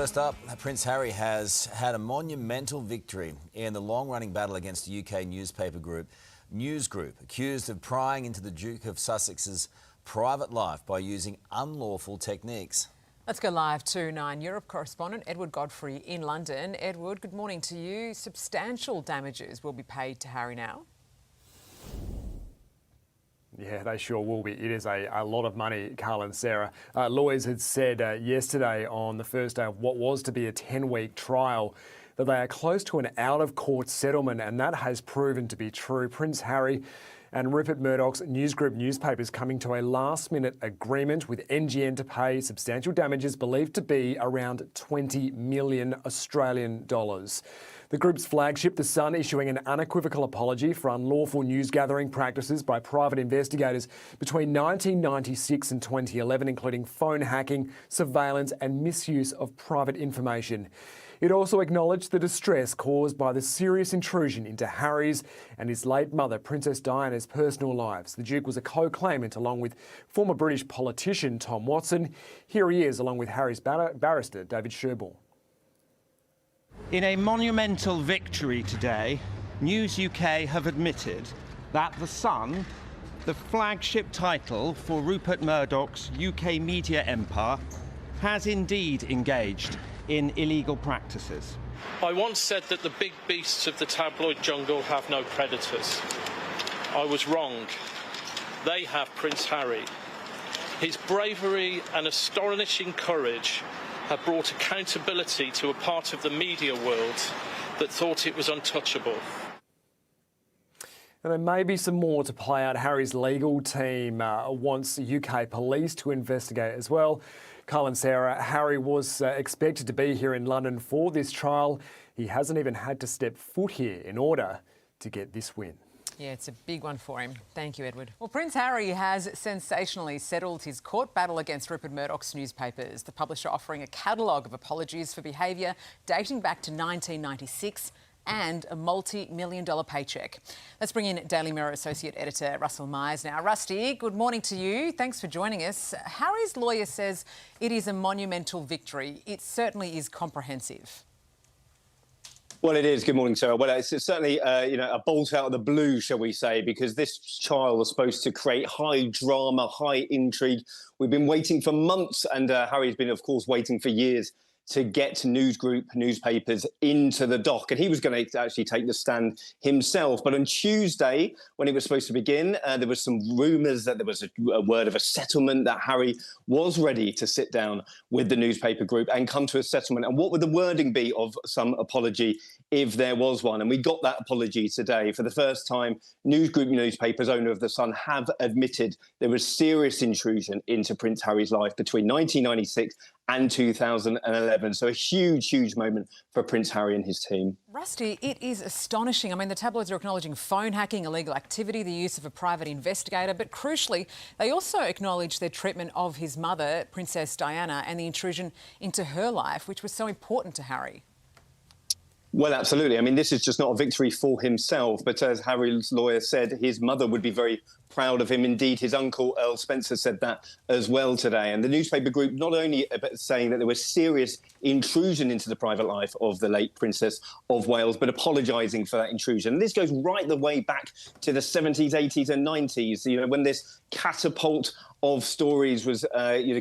First up, Prince Harry has had a monumental victory in the long-running battle against the UK newspaper group News Group, accused of prying into the Duke of Sussex's private life by using unlawful techniques. Let's go live to 9 Europe correspondent Edward Godfrey in London. Edward, good morning to you. Substantial damages will be paid to Harry now. Yeah, they sure will be. It is a lot of money, Carl and Sarah. Lawyers had said yesterday on the first day of what was to be a 10-week trial that they are close to an out-of-court settlement, and that has proven to be true. Prince Harry and Rupert Murdoch's News Group newspapers coming to a last-minute agreement with NGN to pay substantial damages believed to be around 20 million Australian dollars. The group's flagship, The Sun, issuing an unequivocal apology for unlawful news gathering practices by private investigators between 1996 and 2011, including phone hacking, surveillance and misuse of private information. It also acknowledged the distress caused by the serious intrusion into Harry's and his late mother, Princess Diana's, personal lives. The Duke was a co-claimant along with former British politician Tom Watson. Here he is, along with Harry's barrister, David Sherborne. In a monumental victory today, News UK have admitted that The Sun, the flagship title for Rupert Murdoch's UK media empire, has indeed engaged in illegal practices. I once said that the big beasts of the tabloid jungle have no predators. I was wrong. They have Prince Harry. His bravery and astonishing courage have brought accountability to a part of the media world that thought it was untouchable. And there may be some more to play out. Harry's legal team wants UK police to investigate as well. Carl and Sarah, Harry was expected to be here in London for this trial. He hasn't even had to step foot here in order to get this win. Yeah, it's a big one for him. Thank you, Edward. Well, Prince Harry has sensationally settled his court battle against Rupert Murdoch's newspapers, the publisher offering a catalogue of apologies for behaviour dating back to 1996 and a multi-million-dollar paycheck. Let's bring in Daily Mirror Associate Editor Russell Myers now. Rusty, good morning to you. Thanks for joining us. Harry's lawyer says it is a monumental victory. It certainly is comprehensive. Well, it is. Good morning, Sarah. Well, it's certainly, a bolt out of the blue, shall we say, because this trial was supposed to create high drama, high intrigue. We've been waiting for months, and Harry's been, of course, waiting for years to get News Group newspapers into the dock. And he was going to actually take the stand himself. But on Tuesday, when it was supposed to begin, there was some rumours that there was a word of a settlement, that Harry was ready to sit down with the newspaper group and come to a settlement. And what would the wording be of some apology if there was one? And we got that apology today. For the first time, News Group newspapers, owner of The Sun, have admitted there was serious intrusion into Prince Harry's life between 1996 and 2011. So a huge, huge moment for Prince Harry and his team. Rusty, it is astonishing. I mean, the tabloids are acknowledging phone hacking, illegal activity, the use of a private investigator, but crucially, they also acknowledge their treatment of his mother, Princess Diana, and the intrusion into her life, which was so important to Harry. Well, absolutely. I mean, this is just not a victory for himself, but as Harry's lawyer said, his mother would be very proud of him. Indeed, his uncle, Earl Spencer, said that as well today. And the newspaper group not only saying that there was serious intrusion into the private life of the late Princess of Wales, but apologising for that intrusion. And this goes right the way back to the 70s, 80s and 90s, when this catapult of stories was,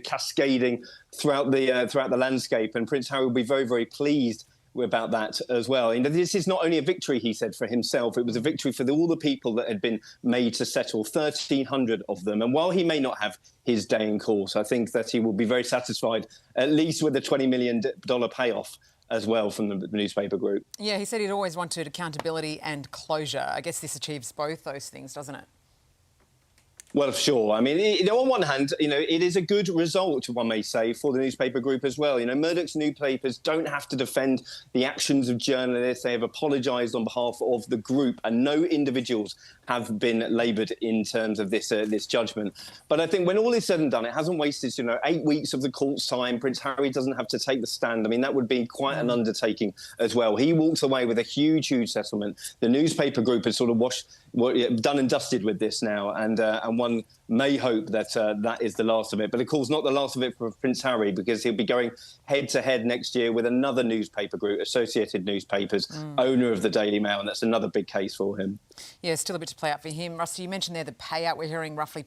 cascading throughout the landscape. And Prince Harry will be very, very pleased about that as well. This is not only a victory, he said, for himself, it was a victory for all the people that had been made to settle, 1,300 of them. And while he may not have his day in court, I think that he will be very satisfied, at least with the $20 million payoff as well from the newspaper group. Yeah, he said he'd always wanted accountability and closure. I guess this achieves both those things, doesn't it? Well, sure. I mean, on one hand, it is a good result, one may say, for the newspaper group as well. Murdoch's newspapers don't have to defend the actions of journalists. They have apologised on behalf of the group, and no individuals have been laboured in terms of this judgment. But I think when all is said and done, it hasn't wasted, 8 weeks of the court's time. Prince Harry doesn't have to take the stand. I mean, that would be quite an undertaking as well. He walks away with a huge, huge settlement. The newspaper group has sort of washed done and dusted with this now, and one may hope that that is the last of it. But of course, not the last of it for Prince Harry, because he'll be going head-to-head next year with another newspaper group, Associated Newspapers, owner of the Daily Mail, and that's another big case for him. Yeah, still a bit to play out for him. Rusty, you mentioned there the payout. We're hearing roughly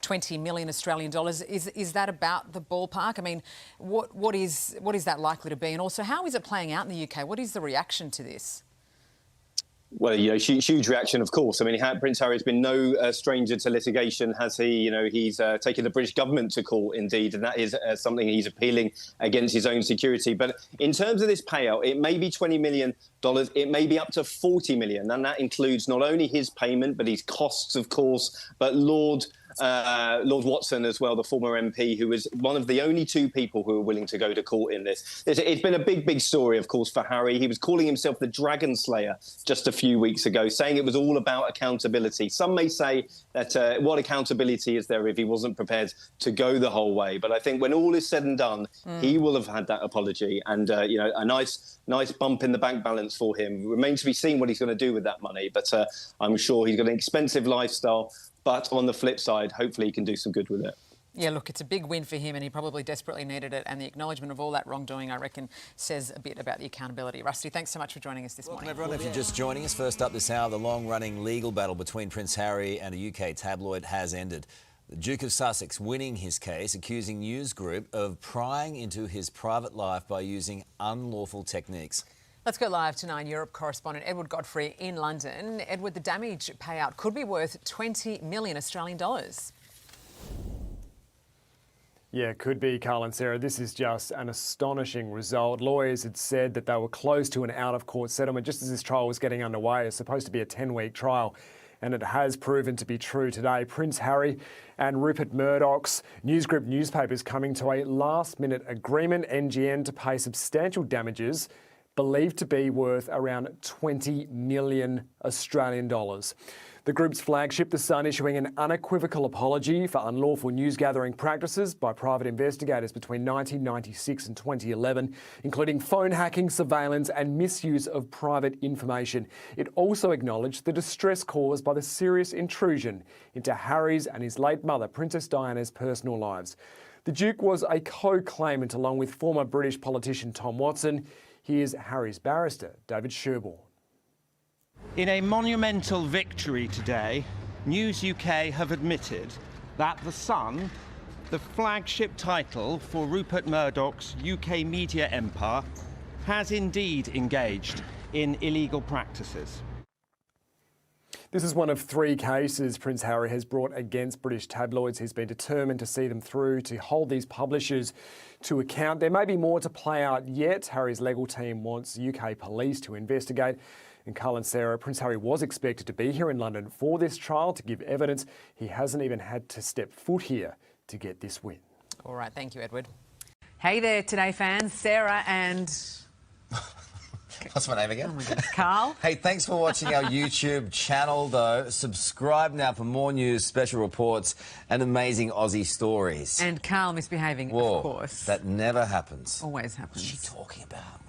20 million Australian dollars. Is that about the ballpark? I mean, what is that likely to be? And also, how is it playing out in the UK? What is the reaction to this? Well, huge reaction, of course. I mean, Prince Harry has been no stranger to litigation, has he? He's taken the British government to court, indeed, and that is something he's appealing against his own security. But in terms of this payout, it may be $20 million, it may be up to $40 million, and that includes not only his payment, but his costs, of course, but Lord Watson as well, the former MP, who was one of the only two people who were willing to go to court in this. It's been a big story, of course, for Harry. He was calling himself the Dragon Slayer just a few weeks ago, saying it was all about accountability. Some may say that what accountability is there if he wasn't prepared to go the whole way? But I think when all is said and done, he will have had that apology and, a nice bump in the bank balance for him. Remains to be seen what he's going to do with that money. But I'm sure he's got an expensive lifestyle. But on the flip side, hopefully he can do some good with it. Yeah, look, it's a big win for him and he probably desperately needed it. And the acknowledgement of all that wrongdoing, I reckon, says a bit about the accountability. Rusty, thanks so much for joining us this morning. Welcome, everyone. If you're just joining us, first up this hour, the long-running legal battle between Prince Harry and a UK tabloid has ended. The Duke of Sussex winning his case, accusing News Group of prying into his private life by using unlawful techniques. Let's go live to 9 Europe correspondent Edward Godfrey in London. Edward, the damage payout could be worth 20 million Australian dollars. Yeah, it could be, Carl and Sarah. This is just an astonishing result. Lawyers had said that they were close to an out-of-court settlement just as this trial was getting underway. It's supposed to be a 10-week trial, and it has proven to be true today. Prince Harry and Rupert Murdoch's News Group newspapers coming to a last-minute agreement, NGN, to pay substantial damages believed to be worth around 20 million Australian dollars. The group's flagship, The Sun, issuing an unequivocal apology for unlawful news-gathering practices by private investigators between 1996 and 2011, including phone hacking, surveillance and misuse of private information. It also acknowledged the distress caused by the serious intrusion into Harry's and his late mother, Princess Diana's, personal lives. The Duke was a co-claimant along with former British politician Tom Watson. Here's Harry's barrister, David Sherborne. In a monumental victory today, News UK have admitted that The Sun, the flagship title for Rupert Murdoch's UK media empire, has indeed engaged in illegal practices. This is one of 3 cases Prince Harry has brought against British tabloids. He's been determined to see them through, to hold these publishers to account. There may be more to play out yet. Harry's legal team wants UK police to investigate. And Carl and Sarah, Prince Harry was expected to be here in London for this trial to give evidence. He hasn't even had to step foot here to get this win. All right, thank you, Edward. Hey there, Today fans. Sarah and... What's my name again? Oh my goodness, Carl. Hey, thanks for watching our YouTube channel, though. Subscribe now for more news, special reports and amazing Aussie stories. And Carl misbehaving, Whoa, of course. That never happens. Always happens. What's she talking about?